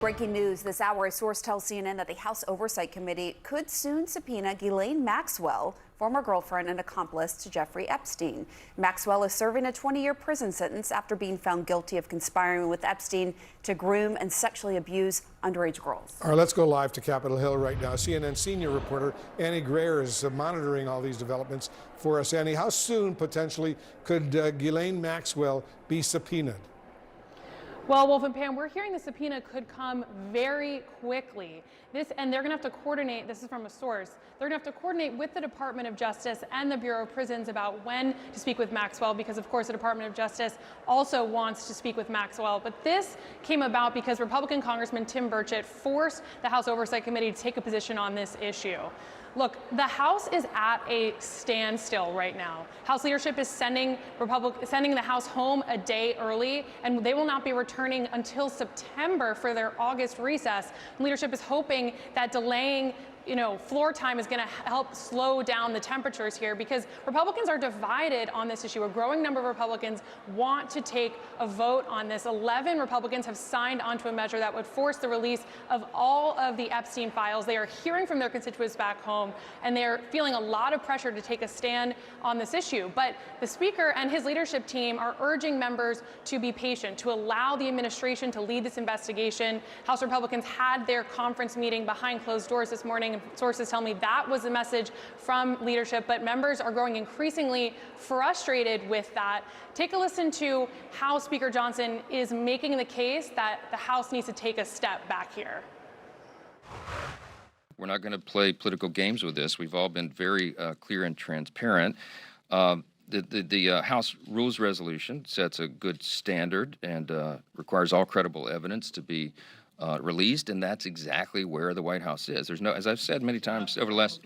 Breaking news this hour, a source tells CNN that the House Oversight Committee could soon subpoena Ghislaine Maxwell, former girlfriend and accomplice to Jeffrey Epstein. Maxwell is serving a 20-year prison sentence after being found guilty of conspiring with Epstein to groom and sexually abuse underage girls. All right, let's go live to Capitol Hill right now. CNN senior reporter Annie Greer is monitoring all these developments for us. Annie, how soon potentially could Ghislaine Maxwell be subpoenaed? Well, Wolf and Pam, we're hearing the subpoena could come very quickly. And they're going to have to coordinate, this is from a source, they're going to have to coordinate with the Department of Justice and the Bureau of Prisons about when to speak with Maxwell, because of course the Department of Justice also wants to speak with Maxwell. But this came about because Republican Congressman Tim Burchett forced the House Oversight Committee to take a position on this issue. Look, the House is at a standstill right now. House leadership is sending the House home a day early, and they will not be returning until September for their August recess. Leadership is hoping that delaying floor time is going to help slow down the temperatures here, because Republicans are divided on this issue. A growing number of Republicans want to take a vote on this. 11 Republicans have signed onto a measure that would force the release of all of the Epstein files. They are hearing from their constituents back home, and they're feeling a lot of pressure to take a stand on this issue. But the Speaker and his leadership team are urging members to be patient, to allow the administration to lead this investigation. House Republicans had their conference meeting behind closed doors this morning. Sources tell me that was the message from leadership, but members are growing increasingly frustrated with that. Take a listen to how Speaker Johnson is making the case that the House needs to take a step back here. We're not going to play political games with this. We've all been very clear and transparent. The House Rules Resolution sets a good standard and requires all credible evidence to be released, and that's exactly where the White House is. There's no, as I've said many times over the last,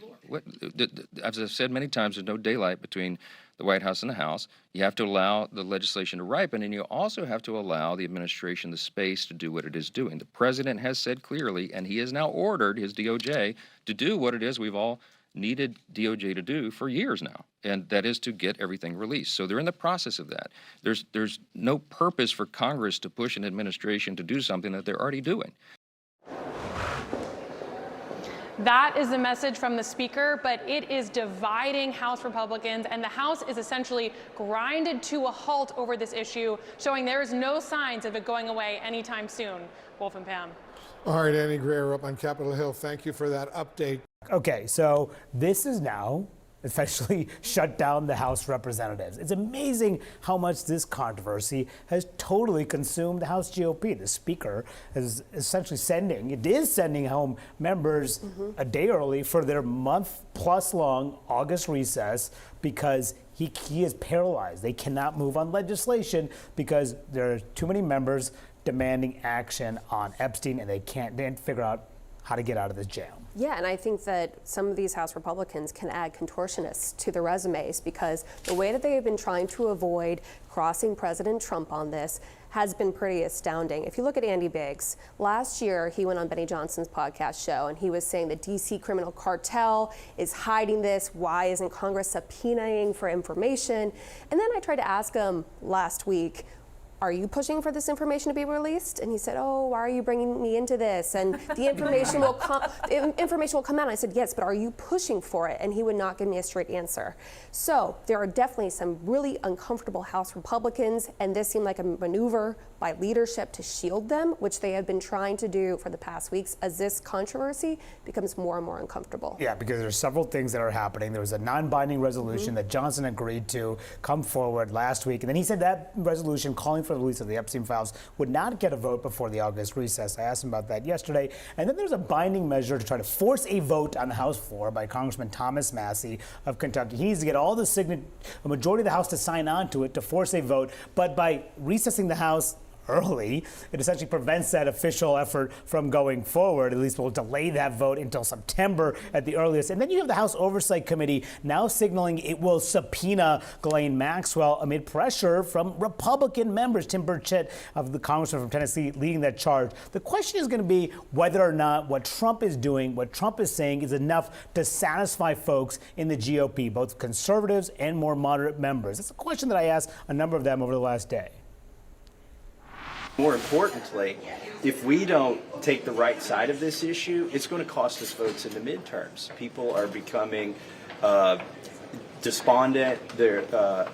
as I've said many times, there's no daylight between the White House and the House. You have to allow the legislation to ripen, and you also have to allow the administration the space to do what it is doing. The president has said clearly, and he has now ordered his DOJ to do what it is we've all needed DOJ to do for years now, and that is to get everything released. So they're in the process of that. There's no purpose for Congress to push an administration to do something that they're already doing. That is the message from the Speaker, but it is dividing House Republicans, and the House is essentially grinded to a halt over this issue, showing there is no signs of it going away anytime soon. Wolf and Pam. All right, Annie Greer up on Capitol Hill. Thank you for that update. Okay, so this is now essentially shut down the House Representatives. It's amazing how much this controversy has totally consumed the House GOP. The Speaker is essentially sending home members a day early for their month-plus long August recess because he is paralyzed. They cannot move on legislation because there are too many members demanding action on Epstein, and they can't figure out how to get out of this jail. Yeah, and I think that some of these House Republicans can add contortionists to their resumes, because the way that they have been trying to avoid crossing President Trump on this has been pretty astounding. If you look at Andy Biggs, last year he went on Benny Johnson's podcast show and he was saying the DC criminal cartel is hiding this. Why isn't Congress subpoenaing for information? And then I tried to ask him last week, are you pushing for this information to be released? And he said, oh, why are you bringing me into this? And the information will come. Information will come out. And I said, yes, but are you pushing for it? And he would not give me a straight answer. So there are definitely some really uncomfortable House Republicans, and this seemed like a maneuver by leadership to shield them, which they have been trying to do for the past weeks as this controversy becomes more and more uncomfortable. Yeah, because there's several things that are happening. There was a non-binding resolution that Johnson agreed to come forward last week, and then he said that resolution calling for the release of the Epstein files would not get a vote before the August recess. I asked him about that yesterday. And then there's a binding measure to try to force a vote on the House floor by Congressman Thomas Massie of Kentucky. He needs to get all the a majority of the House to sign on to it to force a vote. But by recessing the House early, it essentially prevents that official effort from going forward. At least we'll delay that vote until September at the earliest. And then you have the House Oversight Committee now signaling it will subpoena Ghislaine Maxwell amid pressure from Republican members. Tim Burchett of the Congressman from Tennessee leading that charge. The question is going to be whether or not what Trump is doing, what Trump is saying is enough to satisfy folks in the GOP, both conservatives and more moderate members. It's a question that I asked a number of them over the last day. More importantly, if we don't take the right side of this issue, it's going to cost us votes in the midterms. People are becoming despondent, they're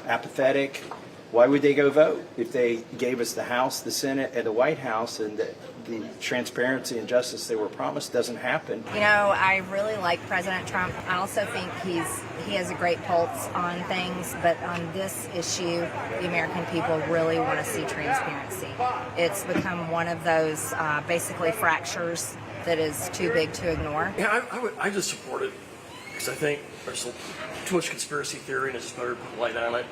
apathetic. Why would they go vote if they gave us the House, the Senate, and the White House, and the transparency and justice they were promised doesn't happen? You know, I really like President Trump. I also think he has a great pulse on things, but on this issue, the American people really want to see transparency. It's become one of those basically fractures that is too big to ignore. Yeah, I just support it because I think there's too much conspiracy theory and it's just better to put light on it.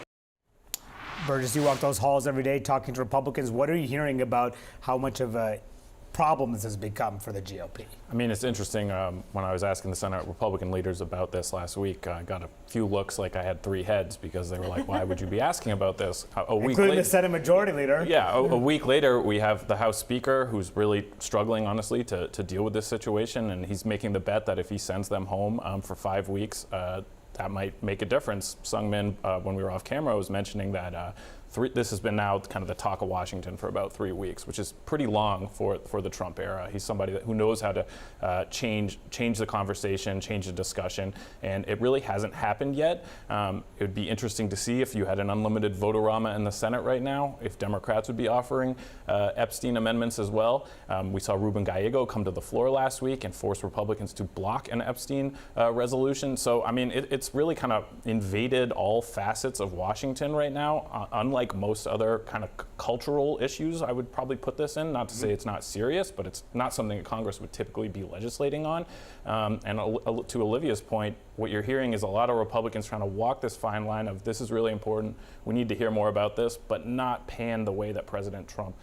Burgess, you walk those halls every day talking to Republicans. What are you hearing about how much of a problem this has become for the GOP? I mean, it's interesting. When I was asking the Senate Republican leaders about this last week, I got a few looks like I had three heads because they were like, why would you be asking about this? Including the Senate Majority Leader. Yeah, a week later, we have the House Speaker who's really struggling, honestly, to deal with this situation. And he's making the bet that if he sends them home for 5 weeks, that might make a difference. Sungmin, when we were off camera, was mentioning that this has been now kind of the talk of Washington for about 3 weeks, which is pretty long for the Trump era. He's somebody who knows how to change the conversation, change the discussion, and it really hasn't happened yet. It would be interesting to see if you had an unlimited vote-a-rama in the Senate right now, if Democrats would be offering Epstein amendments as well. We saw Ruben Gallego come to the floor last week and force Republicans to block an Epstein resolution. So, I mean, it's really kind of invaded all facets of Washington right now, unlike most other kind of cultural issues. I would probably put this in, not to say it's not serious, but it's not something that Congress would typically be legislating on. And to Olivia's point, what you're hearing is a lot of Republicans trying to walk this fine line of this is really important, we need to hear more about this, but not pan the way that President Trump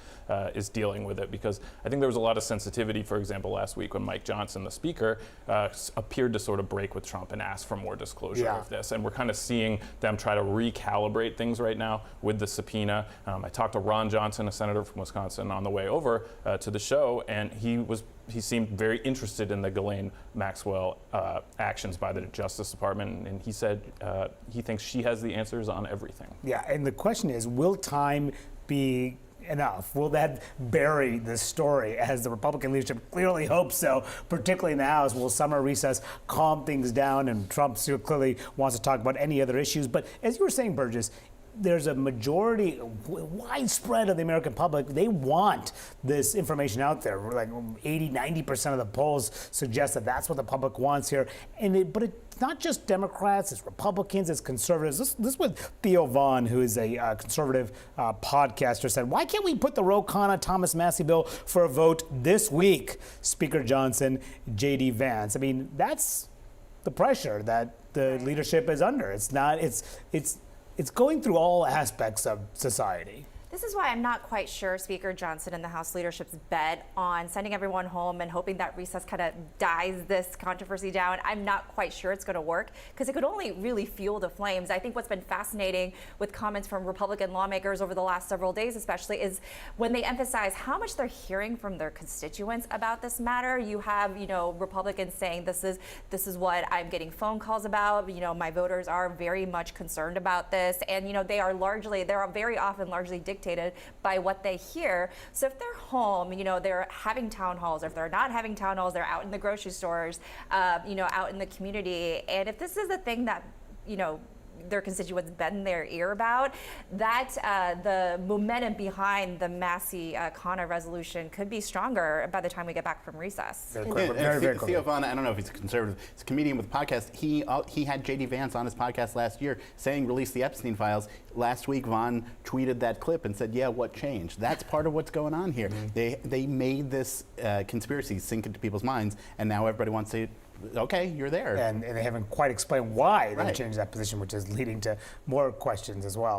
is dealing with it. Because I think there was a lot of sensitivity, for example, last week when Mike Johnson, the Speaker, appeared to sort of break with Trump and ask for more disclosure of this. And we're kind of seeing them try to recalibrate things right now with the subpoena. I talked to Ron Johnson, a senator from Wisconsin, on the way over to the show, and he seemed very interested in the Ghislaine Maxwell actions by the Justice Department, and he said he thinks she has the answers on everything. Yeah, and the question is, will time be enough? Will that bury this story, as the Republican leadership clearly hopes so, particularly in the House? Will summer recess calm things down? And Trump still clearly wants to talk about any other issues. But as you were saying, Burgess, there's a majority, widespread of the American public, they want this information out there. Like 80, 90% of the polls suggest that that's what the public wants here. But it's not just Democrats, it's Republicans, it's conservatives. This is what Theo Vaughn, who is a conservative podcaster, said. Why can't we put the Ro Khanna, Thomas Massie bill for a vote this week? Speaker Johnson, J.D. Vance. I mean, that's the pressure that the leadership is under. It's going through all aspects of society. This is why I'm not quite sure Speaker Johnson and the House leadership's bet on sending everyone home and hoping that recess kind of dies this controversy down. I'm not quite sure it's going to work because it could only really fuel the flames. I think what's been fascinating with comments from Republican lawmakers over the last several days especially is when they emphasize how much they're hearing from their constituents about this matter. You have, Republicans saying this is what I'm getting phone calls about. My voters are very much concerned about this, and they are very often largely dictated by what they hear. So if they're home, they're having town halls. If they're not having town halls, they're out in the grocery stores, out in the community. And if this is the thing that, their constituents bend their ear about, that the momentum behind the Massey-Khanna resolution could be stronger by the time we get back from recess. Very Theo Vaughn, I don't know if he's a conservative, he's a comedian with a podcast. He had J.D. Vance on his podcast last year saying release the Epstein files. Last week, Vaughn tweeted that clip and said, yeah, what changed? That's part of what's going on here. They made this conspiracy sink into people's minds, and now everybody wants to okay, you're there. And they haven't quite explained why they changed that position, which is leading to more questions as well.